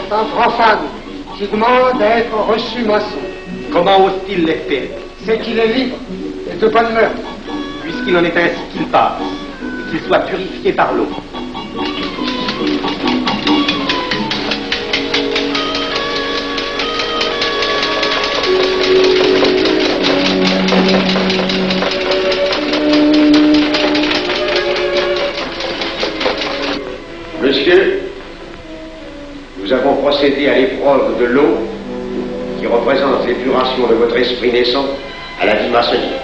C'est un profane qui demande à être reçu maçon. Comment ose-t-il l'espérer? C'est qu'il est libre et de bonne mœurs. Puisqu'il en est ainsi qu'il passe, et qu'il soit purifié par l'eau. Monsieur, nous avons procédé à l'épreuve de l'eau qui représente l'épuration de votre esprit naissant à la vie maçonnique.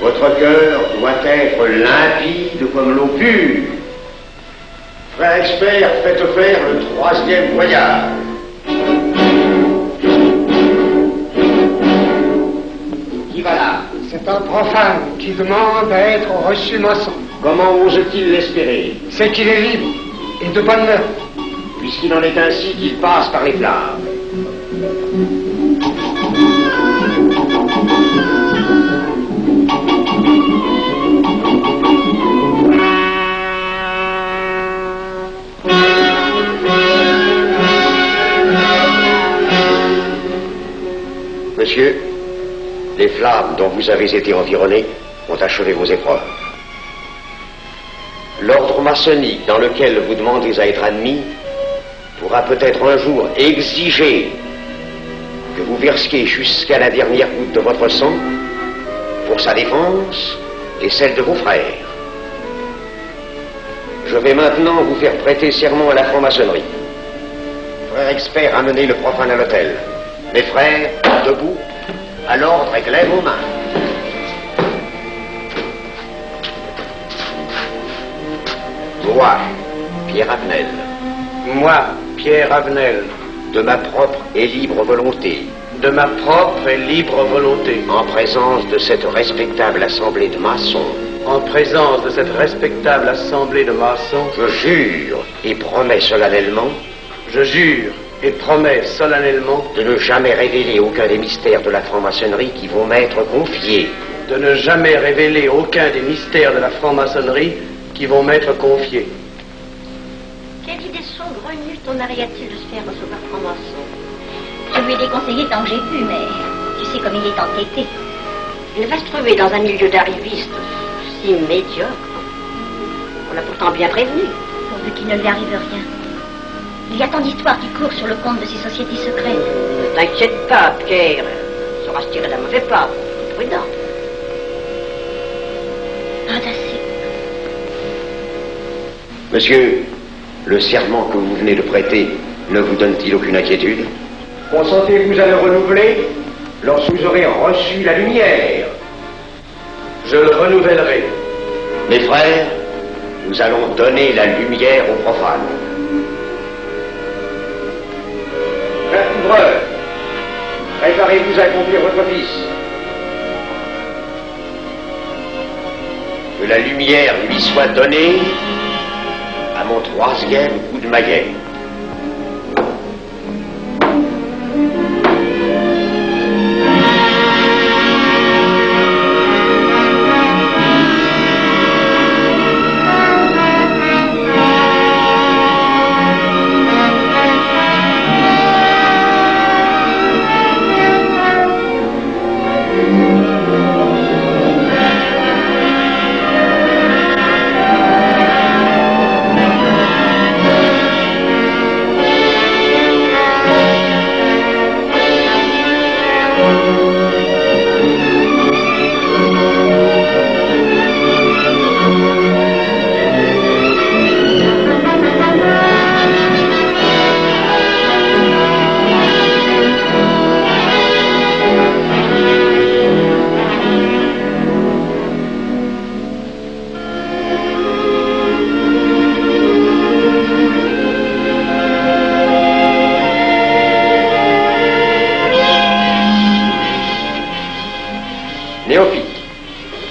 Votre cœur doit être limpide comme l'eau pure. Frère expert, faites faire le 3e voyage. Qui va là? C'est un profane qui demande à être reçu maçon. Comment ose-t-il l'espérer? C'est qu'il est libre et de bonne mœurs. Puisqu'il en est ainsi qu'il passe par les flammes. Monsieur, les flammes dont vous avez été environné ont achevé vos épreuves. L'ordre maçonnique dans lequel vous demandez à être admis pourra peut-être un jour exiger que vous versiez jusqu'à la dernière goutte de votre sang pour sa défense et celle de vos frères. Je vais maintenant vous faire prêter serment à la franc-maçonnerie. Frère expert, amenez le profane à l'autel. Mes frères, debout, à l'ordre et glaive aux mains. Moi, Pierre Avenel. Moi, Pierre Avenel. De ma propre et libre volonté. De ma propre et libre volonté. En présence de cette respectable assemblée de maçons. En présence de cette respectable assemblée de maçons. Je jure et promets solennellement. Je jure et promets solennellement. De ne jamais révéler aucun des mystères de la franc-maçonnerie qui vont m'être confiés. De ne jamais révéler aucun des mystères de la franc-maçonnerie qui vont m'être confiés. Quelle idée saugrenue ton ariat-il de se faire recevoir franc-maçon? Je lui ai déconseillé tant que j'ai pu, mais tu sais comme il est entêté. Il va se trouver dans un milieu d'arrivistes si médiocre. On l'a pourtant bien prévenu. Pourvu qu'il ne lui arrive rien. Il y a tant d'histoires qui courent sur le compte de ces sociétés secrètes. Ne t'inquiète pas, Pierre. Il saura se tirer d'un mauvais pas. Prudent. Pas assez. Monsieur, le serment que vous venez de prêter ne vous donne-t-il aucune inquiétude? Consentez-vous à le renouveler lorsque vous aurez reçu la lumière? Je le renouvellerai. Mes frères, nous allons donner la lumière aux profanes. Frère couvreur, préparez-vous à accomplir votre office. Que la lumière lui soit donnée à mon 3e coup de maillet.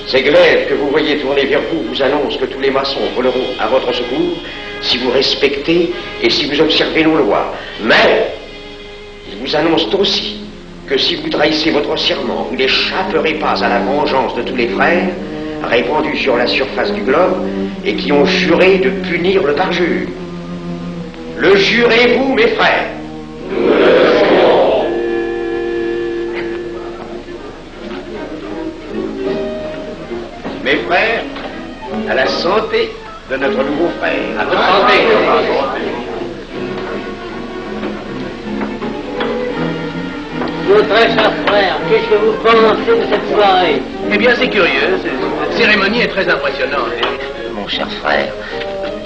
Ces glaives que vous voyez tourner vers vous vous annoncent que tous les maçons voleront à votre secours si vous respectez et si vous observez nos lois. Mais ils vous annoncent aussi que si vous trahissez votre serment, vous n'échapperez pas à la vengeance de tous les frères répandus sur la surface du globe et qui ont juré de punir le parjure. Le jurez-vous, mes frères? Nous le jurons. Mes frères, à la santé de notre nouveau frère. À votre santé. Mon très cher frère, qu'est-ce que vous pensez de cette soirée? Eh bien, c'est curieux. Cette cérémonie est très impressionnante. Mon cher frère,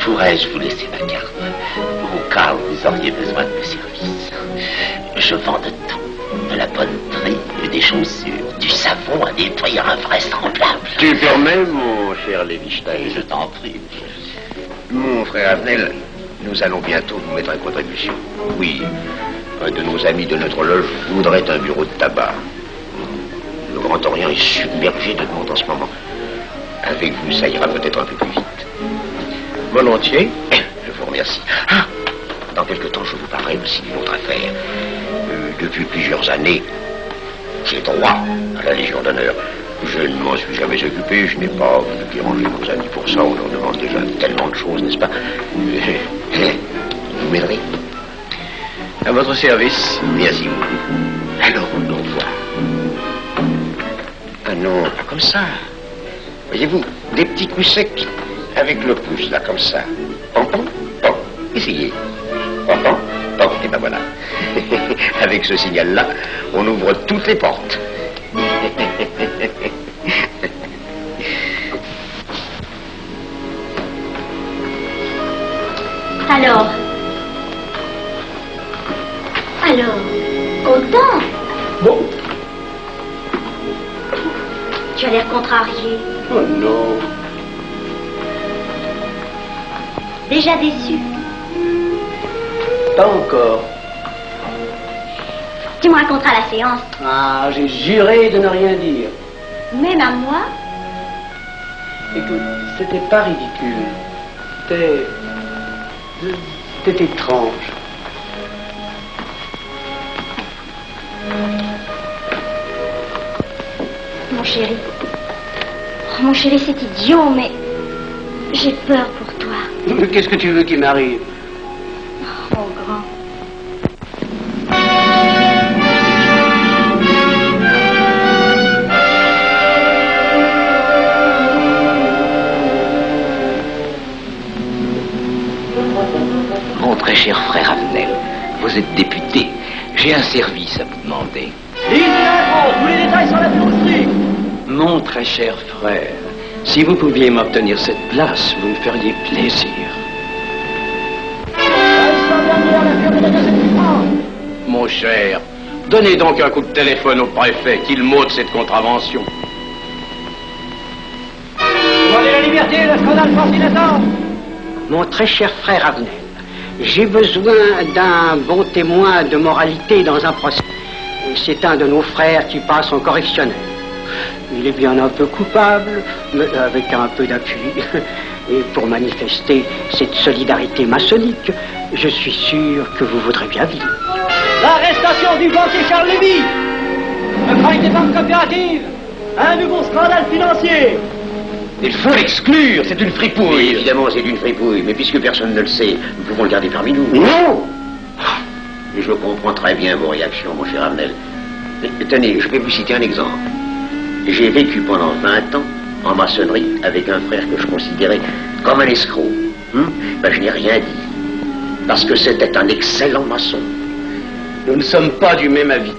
pourrais-je vous laisser ma carte au cas où vous auriez besoin de mes services? Je vends de tout, de la bonneterie, des chaussures, du savon à des prix invraisemblables. Tu permets, mon cher Lévi-Stein? Je t'en prie. Mon frère Avenel, nous allons bientôt vous mettre à contribution. Oui, un de nos amis de notre loge voudrait un bureau de tabac. Le Grand Orient est submergé de demandes en ce moment. Avec vous, ça ira peut-être un peu plus vite. Volontiers. Je vous remercie. Ah, dans quelque temps, je vous parlerai aussi d'une autre affaire. Depuis plusieurs années, j'ai droit à la Légion d'honneur. Je ne m'en suis jamais occupé, je n'ai pas voulu déranger nos amis pour ça. On leur demande déjà tellement de choses, n'est-ce pas? Vous m'aiderez? À votre service. Merci beaucoup. Alors, au revoir. Ah non, pas comme ça. Voyez-vous, des petits coups secs avec le pouce, là, comme ça. Pom, pom, pom. Essayez. Pom, pom, pom. Et ben voilà. Avec ce signal-là, on ouvre toutes les portes. Alors, content? Bon. Tu as l'air contrarié. Oh non. Déjà déçu. Pas encore. Tu me raconteras la séance. Ah, j'ai juré de ne rien dire. Même à moi? Écoute, c'était pas ridicule. C'était étrange. Mon chéri. Oh, mon chéri, c'est idiot, mais j'ai peur pour toi. Qu'est-ce que tu veux qu'il m'arrive? Oh, mon grand. Mon très cher frère Avenel, vous êtes député. J'ai un service à vous demander. Tous les détails sur la filouterie. Mon très cher frère, si vous pouviez m'obtenir cette place, vous me feriez plaisir. Mon cher, donnez donc un coup de téléphone au préfet, qu'il m'ôte cette contravention. Demandez la liberté, le scandale fascinateur. Mon très cher frère Avenel, j'ai besoin d'un bon témoin de moralité dans un procès. C'est un de nos frères qui passe en correctionnel. Il est bien un peu coupable, mais avec un peu d'appui. Et pour manifester cette solidarité maçonnique, je suis sûr que vous voudrez bien vivre. L'arrestation du banquier Charles Lévy, le faille des banques coopératives, un nouveau scandale financier. Il faut l'exclure, c'est une fripouille. Oui, évidemment, c'est une fripouille, mais puisque personne ne le sait, nous pouvons le garder parmi nous. Non! Je comprends très bien vos réactions, mon cher Avenel. Tenez, je vais vous citer un exemple. J'ai vécu pendant 20 ans en maçonnerie avec un frère que je considérais comme un escroc. Je n'ai rien dit, parce que c'était un excellent maçon. Nous ne sommes pas du même avis.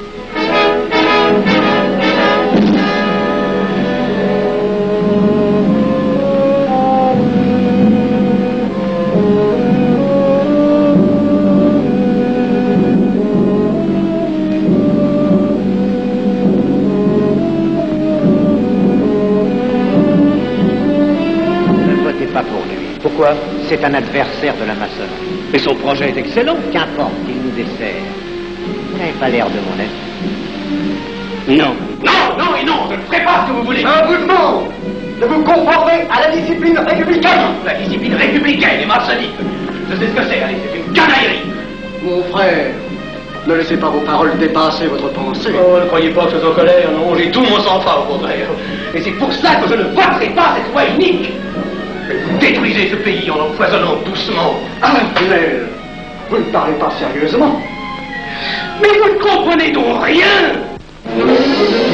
Pourquoi? C'est un adversaire de la maçonnerie. Mais son projet est excellent. Qu'importe, il nous dessert. Vous n'avez pas l'air de mon avis. Non. Non, non et non, je ne ferai pas ce que vous voulez. Je vous demande de vous conformer à la discipline républicaine. La discipline républicaine et maçonnique. Je sais ce que c'est, allez, c'est une canaillerie. Mon frère, ne laissez pas vos paroles dépasser votre pensée. Oh, ne croyez pas que je sois en colère, non, j'ai tout mon sang-froid au contraire. Et c'est pour ça que je ne voterai pas cette loi unique. Vous détruisez ce pays en l'empoisonnant doucement. Avenel, Vous ne parlez pas sérieusement. Mais vous ne comprenez donc rien.